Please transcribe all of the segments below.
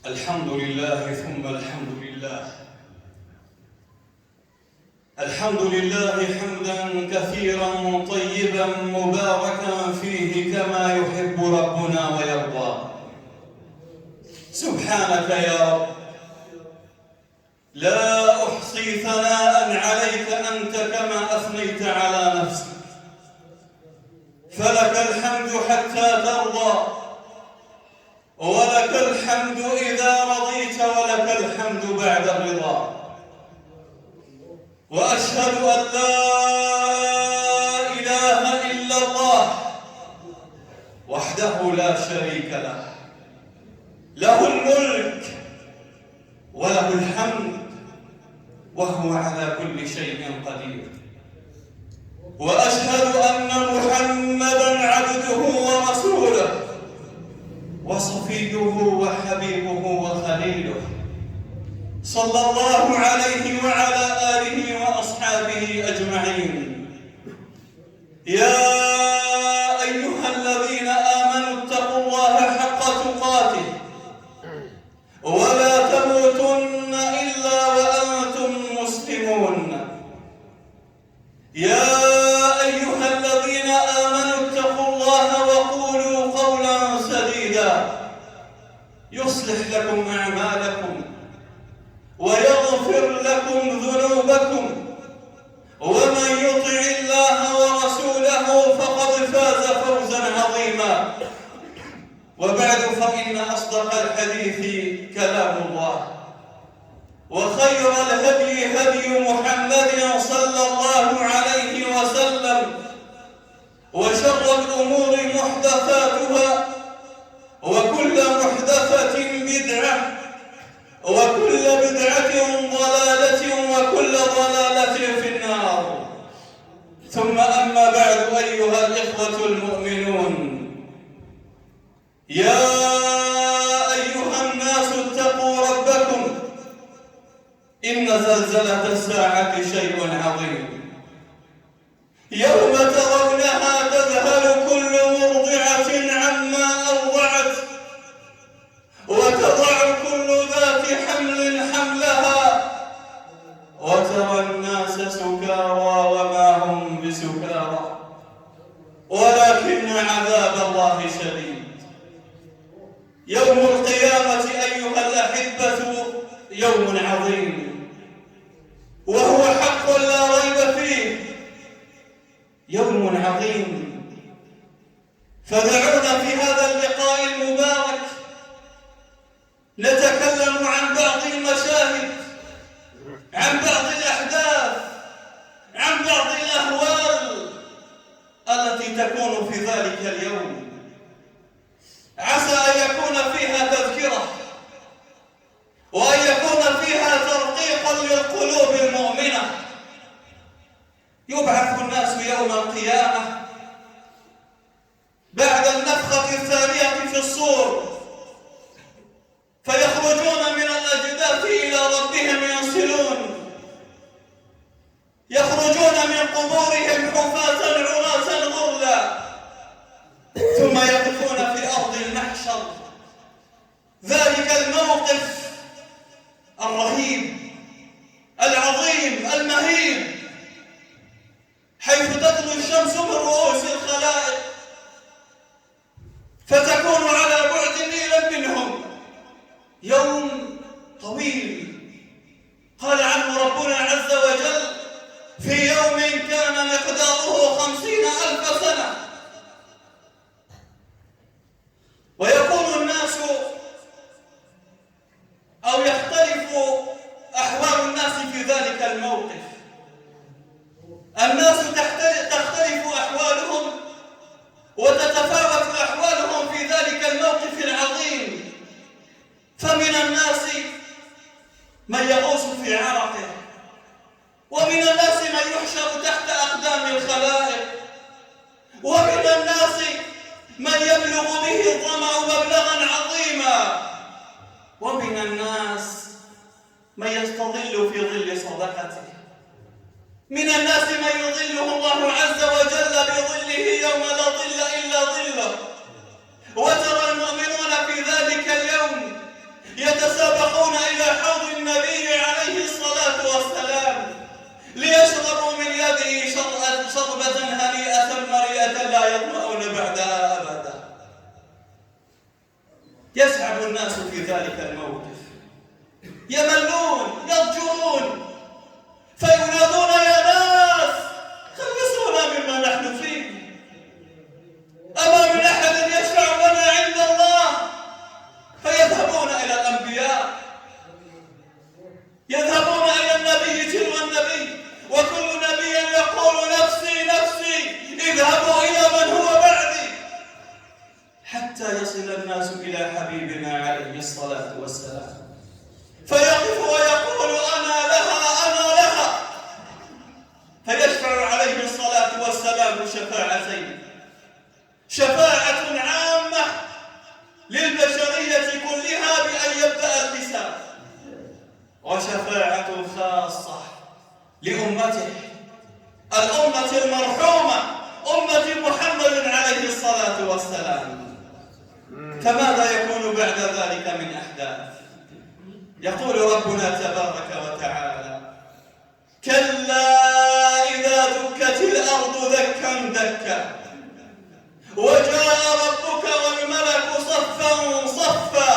الحمد لله ثم الحمد لله. الحمد لله حمدا كثيرا طيبا مباركا فيه كما يحب ربنا ويرضى. سبحانك يا رب، لا أحصي ثناء عليك أنت كما أثنيت على نفسك، فلك الحمد حتى ترضى، ولك الحمد إذا رضيت، ولك الحمد بعد الرضا. وأشهد أن لا إله إلا الله وحده لا شريك له، له الملك وله الحمد وهو على كل شيء قدير. وأشهد أن محمدًا عبده ورسوله وصفيه وحبيبه وخليله، صلى الله عليه وعلى آله وأصحابه أجمعين. يا أيها الذين آمنوا اتقوا الله حق تقاته ولا تموتن إلا وأنتم مسلمون. يا أيها الذين آمنوا اتقوا الله وقولوا قولا سديدا يصلح لكم أعمالكم ويغفر لكم ذنوبكم، ومن يطع الله ورسوله فقد فاز فوزا عظيما. وبعد، فإن أصدق الحديث كلام الله، وخير الهدي هدي محمد صلى الله عليه وسلم، وشر الأمور محدثاتها، وكل محدثة بدعة، وكل بدعة ضلالة، وكل ضلالة في النار. ثم أما بعد، أيها الإخوة المؤمنون، يا أيها الناس اتقوا ربكم، إن زلزلة الساعة شيء عظيم. يوم ترونها تذهل كل مرضعة عما أرضعت، وتضع كل ذات حمل حملها، وترى الناس سكارى وما هم بسكارى ولكن عذاب الله شديد. يوم القيامة أيها الأحبة يوم عظيم، وهو حق لا ريب فيه، يوم عظيم. فدعونا في هذا اللقاء المبارك نتكلم عن بعض المشاهد، عن بعض الأحداث، عن بعض الأهوال التي تكون في ذلك اليوم، عسى أن يكون فيها تذكرة، وأن يكون فيها ترقيقا للقلوب المؤمنة. يبعث الناس يوم القيامة بعد النفخة الثانية في الصور، فيخرجون من الأجداث إلى ربهم ينسلون، يخرجون من قبورهم حفاة عراة غرلا، ثم يقفون في أرض المحشر. ذلك الموقف الرهيب العظيم المهيب، حيث تطلع الشمس من رؤوس الخلائق فتكون على بعد ميل منهم. يوم طويل قال عنه ربنا عز وجل: في يوم كان مقداره 50,000 سنة. ويكون الناس، أو يختلف أحوال الناس في ذلك الموقف. الناس تختلف أحوالهم وتتفاوت أحوالهم في ذلك الموقف العظيم. فمن الناس من يغوص في عرقه، ومن الناس من يحشر تحت أقدام الخلائق، ومن الناس من يبلغ به الظمأ مبلغا عظيما، ومن الناس من يستظل في ظل صدقته، من الناس من يظله الله عز وجل بظله يوم لا ظل إلا ظله. وترى المؤمنون في ذلك اليوم يتسابقون إلى حوض النبي عليه الصلاة والسلام ليشربوا من يده شربة هنيئة مريئة لا يظمأون بعدها أبدا. يسعد الناس في ذلك الموقف، يملون يضجرون فينادون يا ناس خلصونا مما نحن فيه، أما من أحد يشفع لنا عند الله؟ فيذهبون إلى الأنبياء، يذهبون إلى النبي تلو النبي، وكل نبي يقول نفسي نفسي، اذهبوا إلى من هو بعدي، حتى يصل الناس إلى حبيبنا عليه الصلاة والسلام فيقف ويقول أنا لها أنا لها، فيشفع عليه الصلاة والسلام شفاعتين، شفاعة عامة للبشرية كلها بأن يبدأ الحساب، وشفاعة خاصة لأمته الأمة المرحومة أمة محمد عليه الصلاة والسلام. فماذا يكون بعد ذلك من أحداث؟ يقول ربنا تبارك وتعالى كلا إذا دكت الأرض دكا دكا وجاء ربك والملك صفا صفا.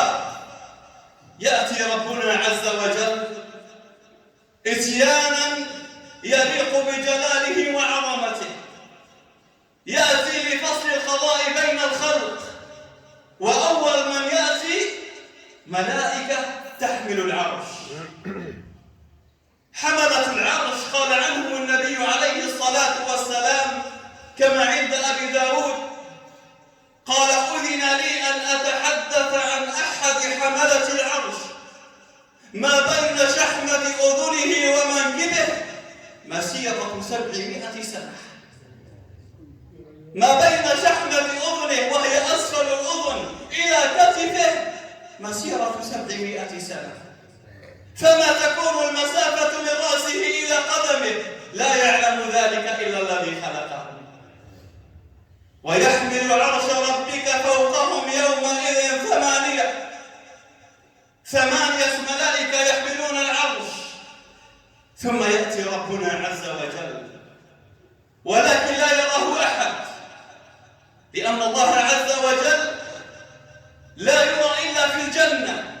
يأتي ربنا عز وجل إتيانا يليق بجلاله وعظمته، يأتي لفصل القضاء بين الخلق، وأول من يأتي ملائكة تحمل العرش. حملة العرش قال عنهم النبي عليه الصلاة والسلام كما عند أبي داود قال أذن لي أن أتحدث عن أحد حملة العرش ما بين شحمة أذنه ومنكبه مسيرة 700 سنة. ما بين شحمة أذنه وهي أسفل الأذن إلى كتفه مسيرة 700 سنة. فما تكون المسافة من رأسه إلى قدمه لا يعلم ذلك إلا الذي خلقه. ويحمل عرش ربك فوقهم يومئذ ثمانية ملائكة يحملون العرش. ثم يأتي ربنا عز وجل ولكن لا يراه أحد، لأن الله عز وجل لا يرى إلا في الجنة،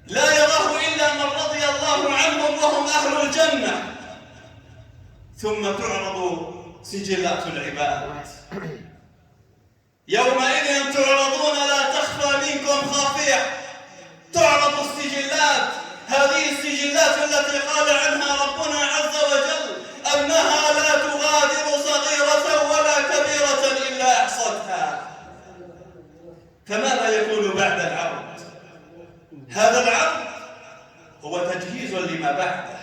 لا يراه إلا من رضي الله عنهم وهم أهل الجنة. ثم تعرض سجلات العباد يومئذ تعرضون لا تخفى منكم خافية. تعرض السجلات، هذه السجلات التي قال عنها ربنا عز وجل أنها لا تغادر صغيرة ولا كبيرة إلا أحصتها. فماذا يكون بعد العرض؟ هذا العرض هو تجهيز لما بعده.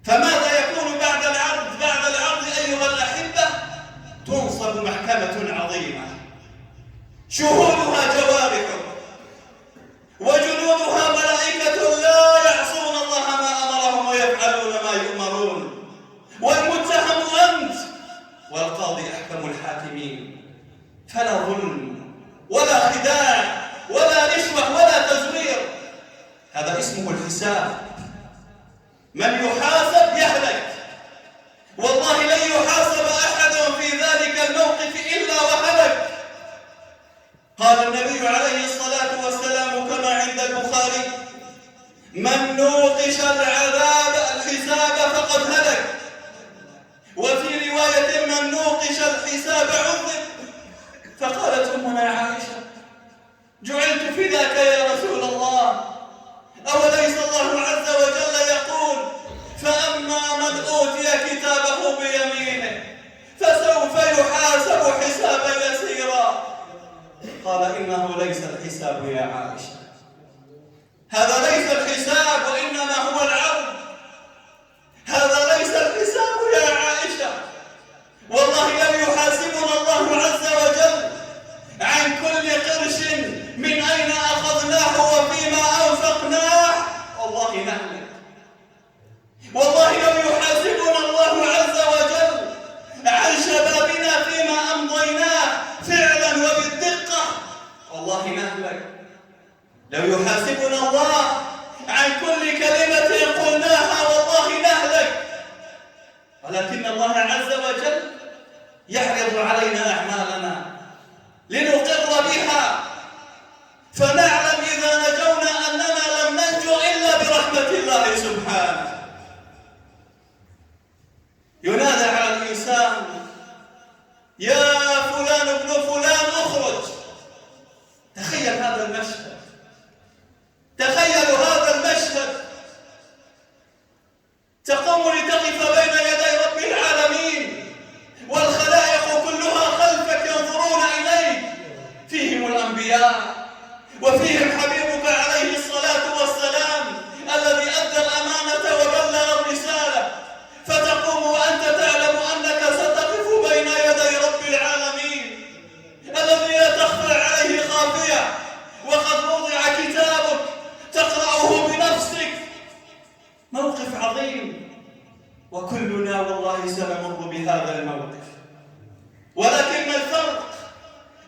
فماذا يكون بعد العرض؟ بعد العرض أيها الأحبة تنصب محكمة عظيمة شهودها جوارح وجنودها ملائكة لا يعصون الله ما أمرهم ويفعلون ما يؤمرون، والمتهم أنت والقاضي أحكم الحاكمين. فلا ظلم ولا خداع ولا رشوة ولا تزوير، هذا اسمه الحساب. من يحاسب يهلك، والله لن يحاسب أحد في ذلك الموقف إلا وهلك. قال النبي عليه الصلاة والسلام كما عند البخاري من نوقش الحساب فقد هلك، وفي رواية من نوقش الحساب عذب. فقالت أمنا عائشة جعلت فداك يا رسول الله، أوليس الله عز وجل يقول فأما من أوتي كتابه بيمينه فسوف يحاسب حسابا يسيرا. قال إنه ليس الحساب يا عائشة، هذا ليس الحساب وإنما هو العرض. هذا ليس الحساب يا عائشة، والله لم يحاسبنا الله عز وجل عن كل قرش من أين أخذناه وفيما أنفقناه، والله نهلك. والله لم يحاسبنا الله عز وجل عن شبابنا فيما أمضيناه فعلا وبالدقة، والله نهلك. لو يحاسبنا الله عن كل كلمة قلناها والله نهلك، ولكن الله عز وجل يعرض علينا أعمالنا لنقر بها، فنعلم إذا نجونا أننا لم ننجو إلا برحمة الله سبحانه. ينادى على الإنسان: يا فلان ابن فلان اخرج. تخيل هذا المشهد، تخيلوا هذا المشهد، تقوم لتقف بين يدي رب العالمين والخلائق كلها خلفك ينظرون إليك، فيهم الأنبياء وفيهم حبيبك عليه الصلاة والسلام الذي أدى الأمانة وبلغ الرسالة، فتقوم وأنت تعلم أنك ستقف بين يدي رب العالمين الذي لا تخفى عليه خافية، وقد وضع كتابك تقرأه بنفسك. موقف عظيم، وكلنا والله سنمر بهذا الموقف. ولكن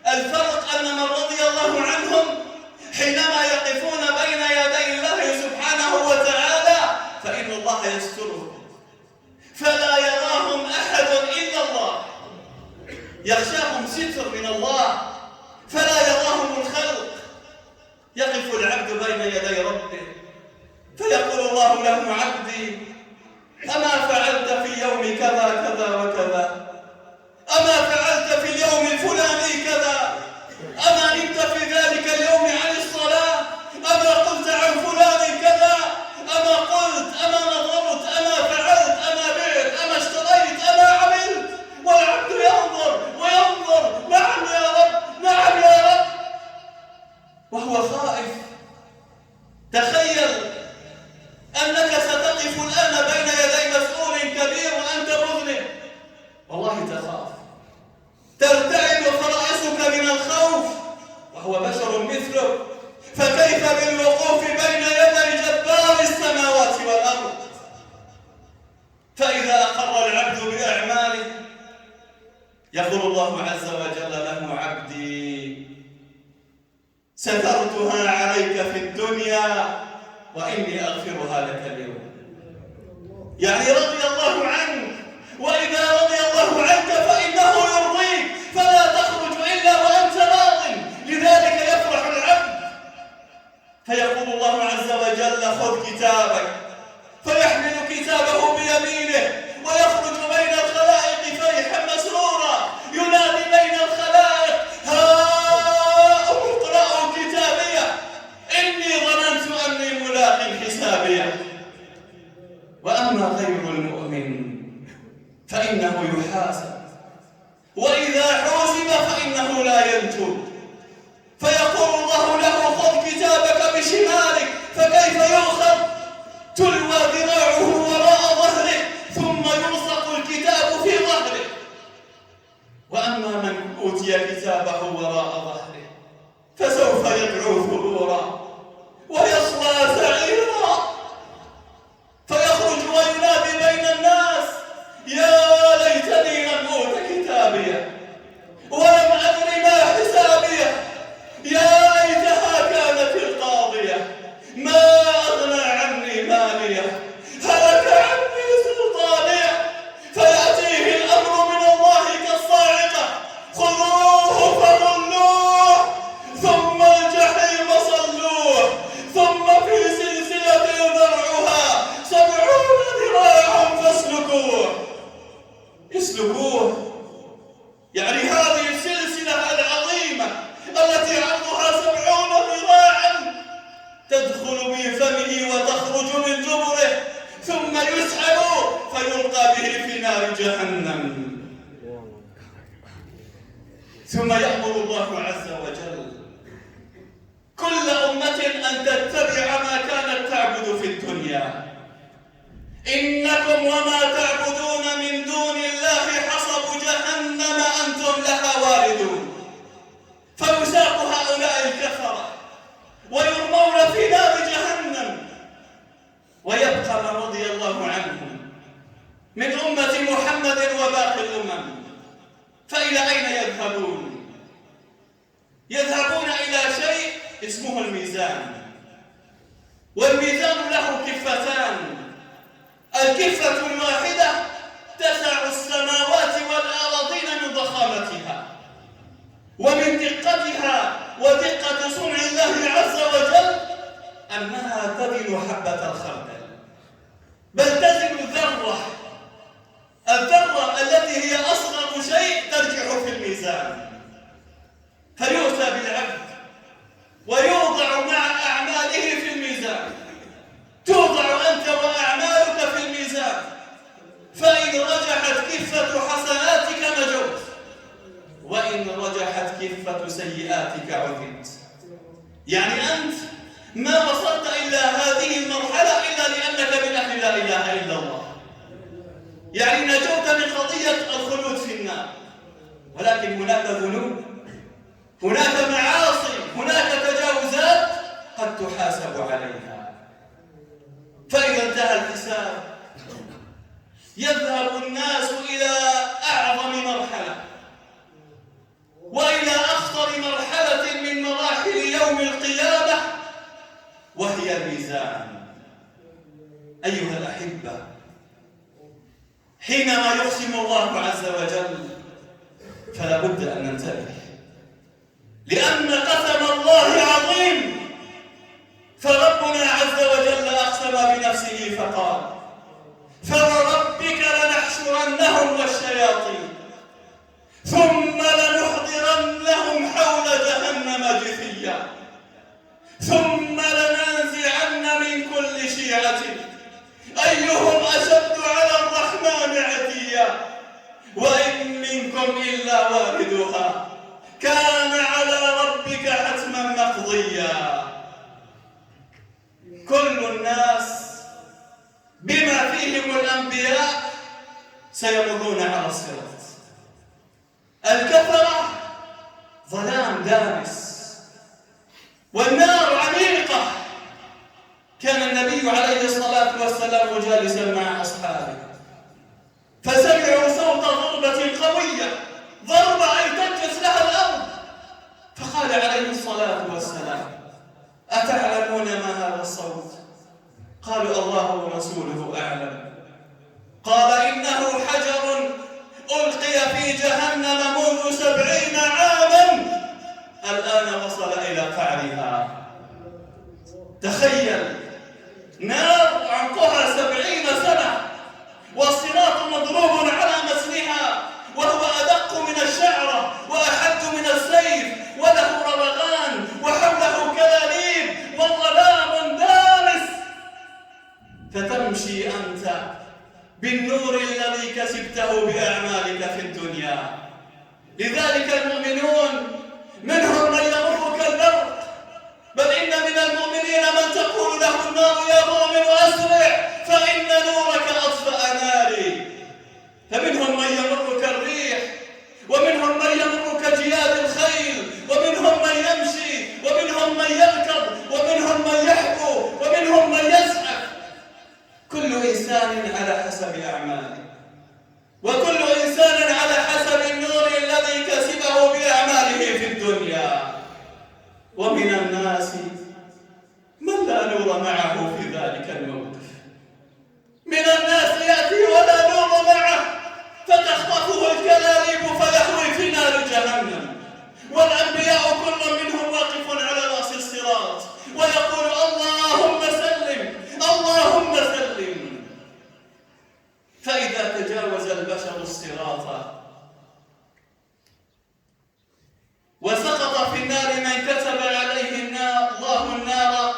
الفرق أن من رضي الله عنهم حينما يقفون بين يدي الله سبحانه وتعالى فإن الله يسترهم، فلا يراهم أحد إلا الله، يخشاهم ستر من الله، فلا يراهم الخلق. يقف العبد بين يدي ربه فيقول الله له: عبدي، أما فعلت في يوم كذا كذا وكذا؟ أما فعلت في اليوم الفلاني كذا؟ أما نمت في ذلك اليوم عن الصلاة؟ أما قلت عن فلان كذا؟ أما قلت؟ أما نظرت؟ أما فعلت؟ أما بعت؟ أما اشتريت؟ أما عملت؟ والعبد ينظر وينظر: نعم يا رب، نعم يا رب، وهو خائف. تخيل أنك ستقف الآن بين يدي مسؤول كبير وأنت مذنب، والله تخاف، ترتعد فرائصك من الخوف، وهو بشر مثلك، فكيف بالوقوف بين يدي جبار السماوات والأرض؟ فإذا أقر العبد بأعماله يقول الله عز وجل له: عبدي، سترتها عليك في الدنيا وإني أغفرها لك اليوم. يعني رضي الله عنك، وإذا رضي الله عنك فإنه يرضيك، فلا تخرج إلا وأنت راض، لذلك يفرح العبد. فيقول الله عز وجل: خذ كتابك، فيحمل كتابه بيمينه ويخرج بين الخلائق فرحا مسرورا، ينادي بين الخلائق: هاؤم اقرأوا كتابيه إني ظننت أني ملاق حسابيه. وأما غير المؤمن فإنه يحاسب، وإذا حوسب فإنه لا ينجو. فيقول الله له: خذ كتابك بشمالك، فكيف يؤخذ؟ تلوى ذراعه وراء ظهره ثم يلصق الكتاب في ظهره. وأما من أوتي كتابه وراء ظهره فسوف يدعو ثبورا ويصلى سعيرا، فيخرج وينادي بين الناس: يا ليتني لم أوت كتابيه ولم أدر ما حسابيه، يا ليتها كانت القاضية ما أغنى عني ماليه، هلك عني سلطانيه. فيأتيه الأمر من الله كالصاعقة: خذوه فغلوه ثم الجحيم صلوه ثم في سلسلة ذرعها 70 ذراعا اسلكوه. يعني هذه السلسلة العظيمة التي عرضها 70 ذراعا تدخل من فمه وتخرج من جبره، ثم يسحب فيلقى به في نار جهنم. ثم يأمر الله عز وجل كل أمة أن تتبع ما كانت تعبد في الدنيا. إنكم وما تعبدون من دون الله حصب جهنم أنتم لها واردون. فيساق هؤلاء الكفرة ويرمون في نار جهنم، ويبقى من رضي الله عنهم من أمة محمد وباقي الأمم. فإلى أين يذهبون؟ يذهبون إلى شيء اسمه الميزان. الميزان، والميزان له كفتان، الكفة الواحدة تسع السماوات والأراضين من ضخامتها ومن دقتها ودقة صنع الله عز وجل أنها تزن حبة الخردل، بل تزن الذرة التي هي أصغر شيء ترجع في الميزان، فيؤتى بالعبد ويوضع مع أعماله في الميزان، توضع أنت وأعمالك في الميزان، فإن رجحت كفة حسناتك نجوت، وإن رجحت كفة سيئاتك عذبت. يعني أنت ما وصلت إلى هذه المرحلة إلا لأنك من أهل لا إله إلا الله، يعني نجوت من قضية الخلود في النار، ولكن هناك ذنوب، هناك معاصي، هناك تجاوزات قد تحاسب عليها. فإذا انتهى الحساب يذهب الناس إلى أعظم مرحلة وإلى أخطر مرحلة من مراحل يوم القيامة، وهي الميزان. أيها الأحبة، حينما يقسم الله عز وجل فلا بد أن ننتبه، لأن قسم الله عظيم، فربنا عز وجل أقسم بنفسه فقال: فوربك لنحشرنهم والشياطين ثم لنحضرنهم حول جهنم جثيا ثم لننزعن من كل شيعة أيهم أشد على الرحمن عتيا وإن منكم إلا واردها كان على ربك حتما مقضيا. كل الناس بما فيهم الأنبياء سيمرون على الصراط. الكفرة ظلام دامس والنار عميقة. كان النبي عليه الصلاة والسلام جالسا مع أصحابه فسمعوا صوت ضربة قوية، ضربة أي تجلس لها الأرض، فقال عليه الصلاة والسلام: أتعلمون ما هذا الصوت؟ قالوا: الله ورسوله أعلم. قال: إنه حجر ألقي في جهنم منذ 70 عاما الآن وصل إلى قعرها. تخيل، نار عمقها 70 سنة والصراط مضروب على متنها وهو أدق من الشعرة وأحد من السيف وله روغان وحوله كلاليب وظلام دامس، فتمشي أنت بالنور الذي كسبته بأعمالك في الدنيا. لذلك المؤمنون منهم من يمر كالبرق، بل إن من المؤمنين من تقول له النار: يا مؤمن أسرع فإن نورك أطفأ ناري. فمنهم من يمر كالريح، ومنهم من يمر كجياد الخيل، ومنهم من يمشي، ومنهم من يركض، ومنهم من يحبو، ومنهم من يزحف. كل إنسان على حسب أعماله، وكل إنسان على حسب النور الذي كسبه بأعماله في الدنيا. ومن الناس من لا نور معه في ذلك الموقف. من الناس يأتي ولا نور معه فتخطفه الكلاليب فيهوي في نار جهنم، والأنبياء كل منهم واقف على رأس الصراط ويقول: اللهم سلم اللهم سلم. فإذا تجاوز البشر الصراط وسقط في النار من كتب عليه الله النار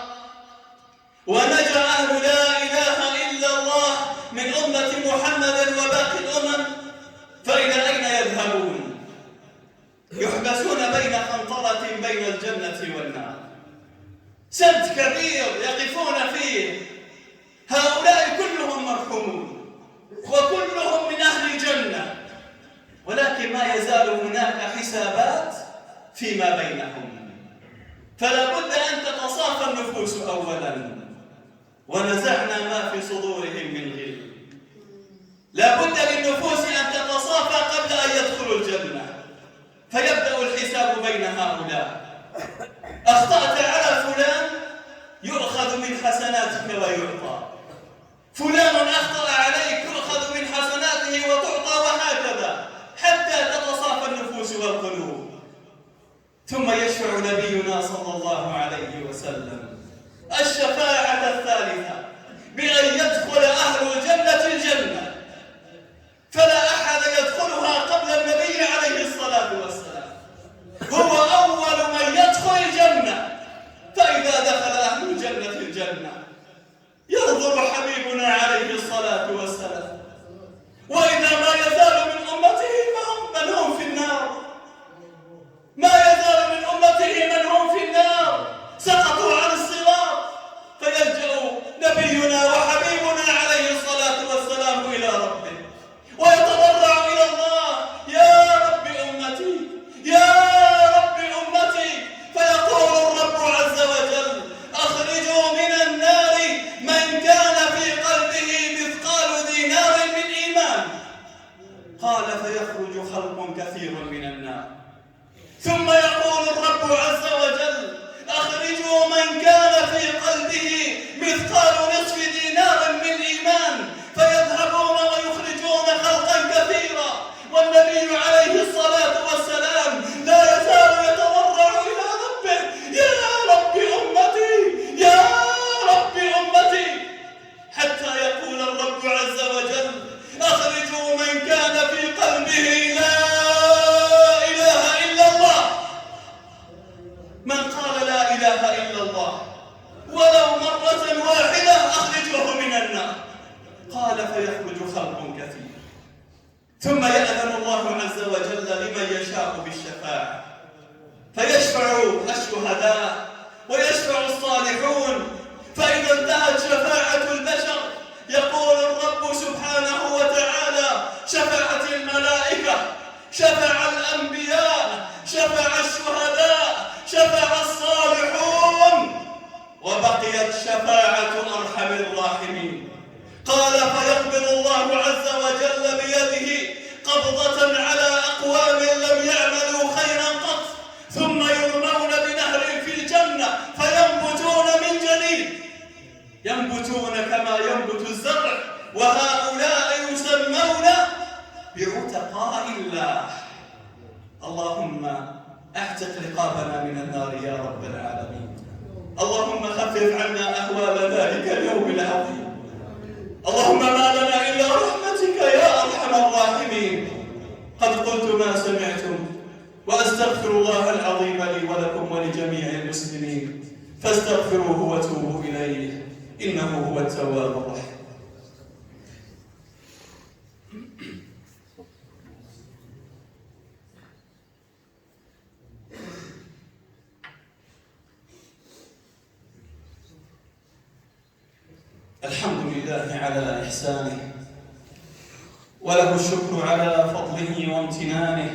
ونجا أهل لا إله إلا الله من أمة محمد وباقي الأمم، فإلى أين يذهبون؟ يحبسون بين قنطرة بين الجنة والنار، سد كبير يقفون فيه. هؤلاء كلهم مرحومون وكلهم من أهل الجنة، ولكن ما يزال هناك حسابات فيما بينهم. فلا بد أن تتصافى النفوس أولا، ونزعنا ما في صدورهم من غل. لا بد للنفوس أن تتصافى قبل أن يدخلوا الجنة، فيبدأ الحساب بين هؤلاء. أخطأت على فلان حسناتك ويعطى، فلان أخطأ عليك يؤخذ من حسناته وتعطى، وهكذا حتى تتصافى النفوس والقلوب. ثم يشفع نبينا صلى الله عليه وسلم الشفاعة الثالثة بأن يدخل أهل الجنة الجنة، فلا أحد يدخلها قبل النبي عليه الصلاة والسلام، هو أول من يدخل الجنة. فإذا دخل أهل الجنة الجنة ينظر حبيبنا عليه الصلاة والسلام، وإذا ما يزال من أمته من هم في النار، ما يزال من أمته من هم في النار سقطوا عن الصراط، فيلجأ نبينا وحبيبنا عليه الصلاة والسلام إلى ربه ويتضرع إلى الله: يا رب أمتي، يا رب أمتي. فيقول الرب عز وجل: أخرجوا من النار من كان في قلبه مثقال دينار من إيمان. قال: فيخرج خلق كثير من النار. ثم يقول الرب عز وجل: أخرجوا من كان في قلبه مثقال نصف دينار من إيمان، فيذهبون ويخرجون خلقا كثيرا. والنبي عليه الصلاة والسلام لا يزال يتضرع إلى ربه: يا رب أمتي، يا رب أمتي، حتى يقول الرب عز وجل: أخرجوا من كان في قلبه لا إله إلا الله. من قال لا إله إلا الله ولو مرة واحدة أخرجوه من النار. قال: فيخرج خلق كثير. ثم يأذن الله عز وجل لمن يشاء بالشفاعة، فيشفع الشهداء ويشفع الصالحون. فإذا انتهت شفاعة البشر يقول الرب سبحانه وتعالى: شفعت الملائكة، شفع الأنبياء، شفع الشهداء، شفع الصالحون، وبقيت شفاعة أرحم الراحمين. قال: فيقبض الله عز وجل بيده قبضة على أقوام لم يعملوا خيرا قط، ثم يرمون بنهر في الجنة فينبتون من جديد، ينبتون كما ينبت الزرع، وهؤلاء يسمون بعتقاء الله. اللهم اعتق رقابنا من النار يا رب العالمين. اللهم خفف عنا أهوال ذلك اليوم العظيم. اللهم ما لنا إلا رحمتك يا أرحم الراحمين. قد قلت ما سمعتم، وأستغفر الله العظيم لي ولكم ولجميع المسلمين، فاستغفروه وتوبوا إليه، إنه هو التواب الرحيم. الحمد لله على إحسانه، وله الشكر على فضله وامتنانه،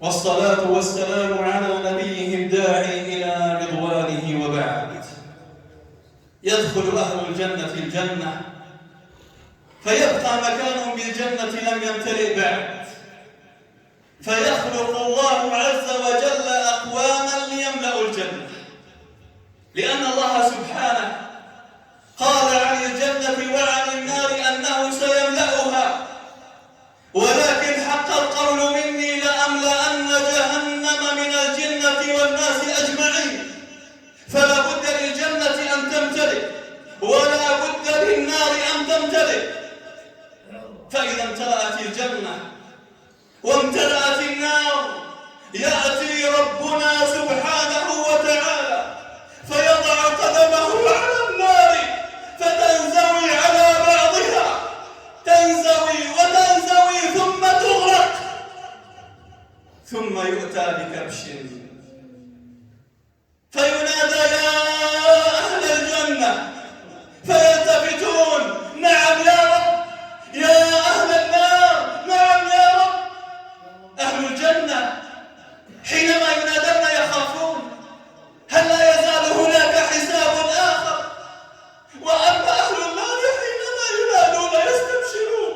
والصلاة والسلام على نبيه الداعي إلى رضوانه. وبعد، يدخل أهل الجنة الجنة، فيبقى مكانهم بالجنة لم يمتلئ بعد، فيخلق الله عز وجل أقواما ليملأوا الجنة، لأن الله سبحانه قال عن الجنة وعن النار أنه سيملأها، ولكن حق القول مني لأملأن جهنم من الجنة والناس أجمعين. فلا بد للجنة أن تمتلئ، ولا بد للنار أن تمتلئ. فإذا امتلأت الجنة وامتلأت النار، يأتي ربنا سبحانه وتعالى فيضع قدمه على النار، فتنزوي على بعضها، تنزوي وتنزوي ثم تغرق، ثم يؤتى بكبش فينادى: يا أهل الجنة، فيلتفتون: نعم يا رب. يا أهل النار: نعم يا رب. أهل الجنة حينما ينادون يخافون، هل لا يزال هناك حساب آخر؟ وأما أهل النار حينما ينادون يستبشرون.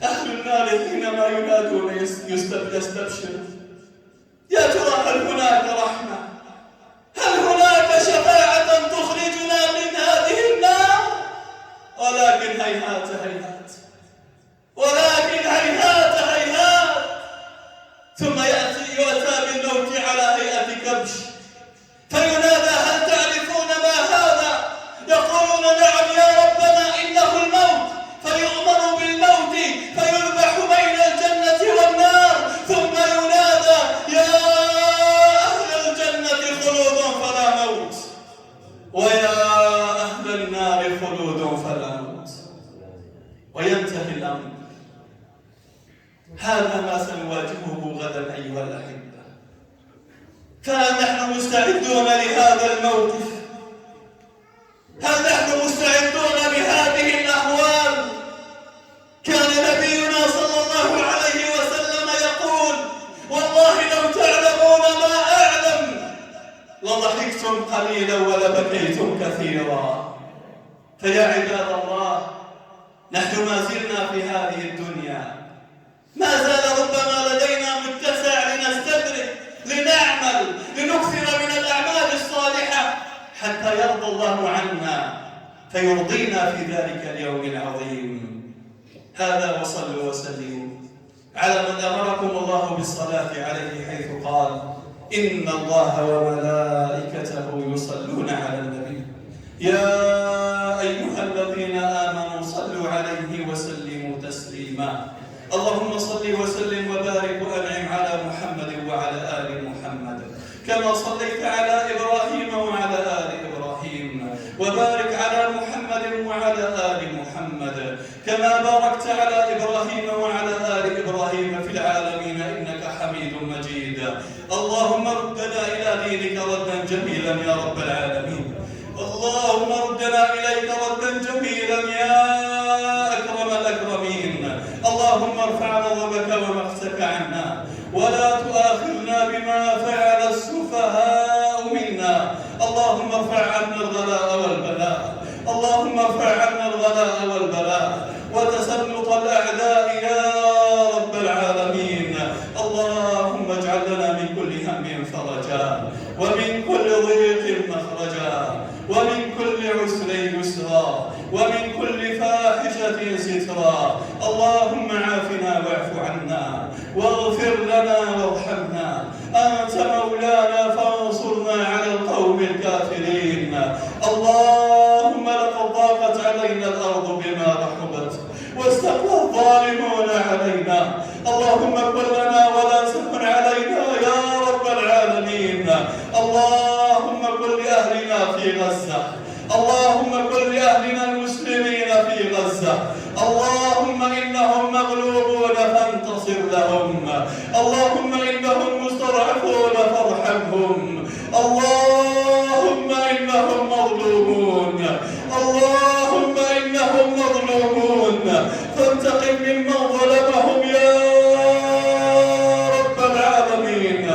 أهل النار حينما ينادون يستبشرون: يا ترى هل هناك رحمة؟ هل هناك شفاعة تخرجنا من هذه النار؟ ولكن هيهات هيهات، ولكن هيهات هيهات. ثم يؤتى بالموت على هيئة كبش، فينادى هل تعرفون ما هذا؟ يقولون نعم يا ربنا إنه الموت، فيؤمر بالموت فيذبح بين الجنة والنار، ثم ينادى يا أهل الجنة خلود فلا موت، ويا أهل النار خلود فلا موت، وينتهي الأمر. هذا ما سنواجهه غدا أيها الأحبة. فهل نحن مستعدون لهذا الموقف؟ هل نحن مستعدون لهذه الأحوال؟ كان نبينا صلى الله عليه وسلم يقول والله لو تعلمون ما أعلم لضحكتم قليلا ولبكيتم كثيرا. فيا عباد الله، نحن ما زلنا في هذه الدنيا، ما زال ربما لدينا متسع لنستدرك، لنعمل، لنكثر من الأعمال الصالحة حتى يرضى الله عنا فيرضينا في ذلك اليوم العظيم. هذا وصلوا وسلموا على من أمركم الله بالصلاة عليه حيث قال إن الله وملائكته يصلون على النبي يا أيها الذين آمنوا صلوا عليه وسلموا تسليما. اللهم صل وسلم وبارك وأنعم على محمد وعلى آل محمد كما صليت على إبراهيم وعلى آل إبراهيم، وبارك على محمد وعلى آل محمد كما باركت على إبراهيم وعلى آل إبراهيم في العالمين إنك حميد مجيد. اللهم ردنا إلى دينك ردا جميلا يا رب العالمين. اللهم ردنا إليك ردا جميلا يا أكرم الأكرمين. اللهم ارفع غضبك ومقتك عنا ولا تؤاخذنا بما فعل السفهاء منا. اللهم ارفع عنا الغلاء والبلاء، اللهم ارفع عنا الغلاء والبلاء وتسلط الأعداء يا رب العالمين. اللهم اجعل لنا من كل هم فرجا، ومن كل ضيق مخرجا، ومن كل عسر يسرا، ومن كل فاحشة سترا. اللهم عافنا واعف عنا واغفر لنا وارحمنا، أنت مولانا فانصرنا على القوم الكافرين. اللهم لقد ضاقت علينا الأرض بما رحبت واستقوى الظالمون علينا. اللهم كن لنا ولا تكن علينا يا رب العالمين. اللهم كن لأهلنا في غزة، اللهم كن لأهلنا المسلمين في غزة. اللهم إنهم مغلوبون فانتصر لهم، اللهم إنهم مستضعفون فارحمهم، اللهم إنهم مظلومون، اللهم إنهم مظلومون فانتقم ممن ظلمهم يا رب العالمين.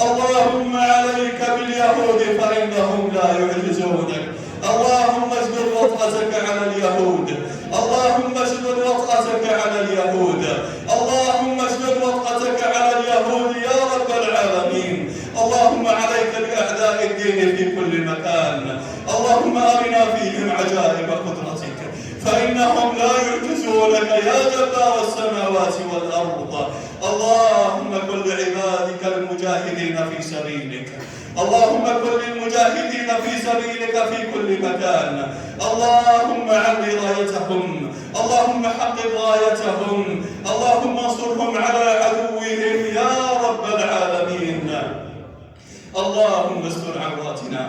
اللهم عليك باليهود فإنهم لا يعجزونك. اللهم اشدد وطأتك على اليهود، اللهم اشدد وطأتك على اليهود، اللهم اشدد وطأتك على اليهود يا رب العالمين. اللهم عليك بأعداء الدين في كل مكان. اللهم أرنا فيهم عجائب قدرتك فإنهم لا يعجزونك يا جبار السماوات والأرض. اللهم كن لعبادك المجاهدين في سبيلك، اللهم كن للمجاهدين في سبيلك في كل مكان. اللهم علي رايتهم، اللهم حقق غايتهم، اللهم انصرهم على عدوهم يا رب العالمين. اللهم استر عوراتنا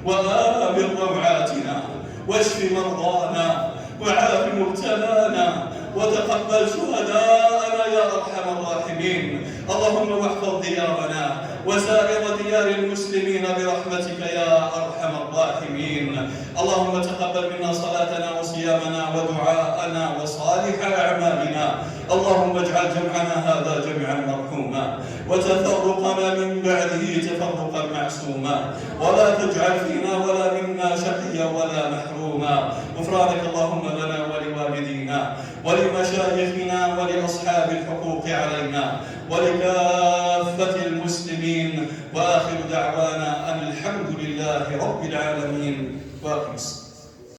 وآمن روعاتنا واشف مرضانا وعاف مبتلانا وتقبل شهداءنا يا أرحم الراحمين. اللهم واحفظ ديارنا وسائر ديار المسلمين برحمتك يا أرحم الراحمين. اللهم تقبل منا صلاتنا وصيامنا ودعاءنا وصالح أعمالنا. اللهم اجعل جمعنا هذا جمعا مرحوما وتفرقنا من بعده تفرقا معصوما، ولا تجعل فينا ولا منا شقيا ولا محروما. غفرانك اللهم لنا ولوالدينا ولمشايخنا ولأصحاب الحقوق علينا ولكافة صحبة المسلمين. وآخر دعوانا أن الحمد لله رب العالمين. واقم الصلاة.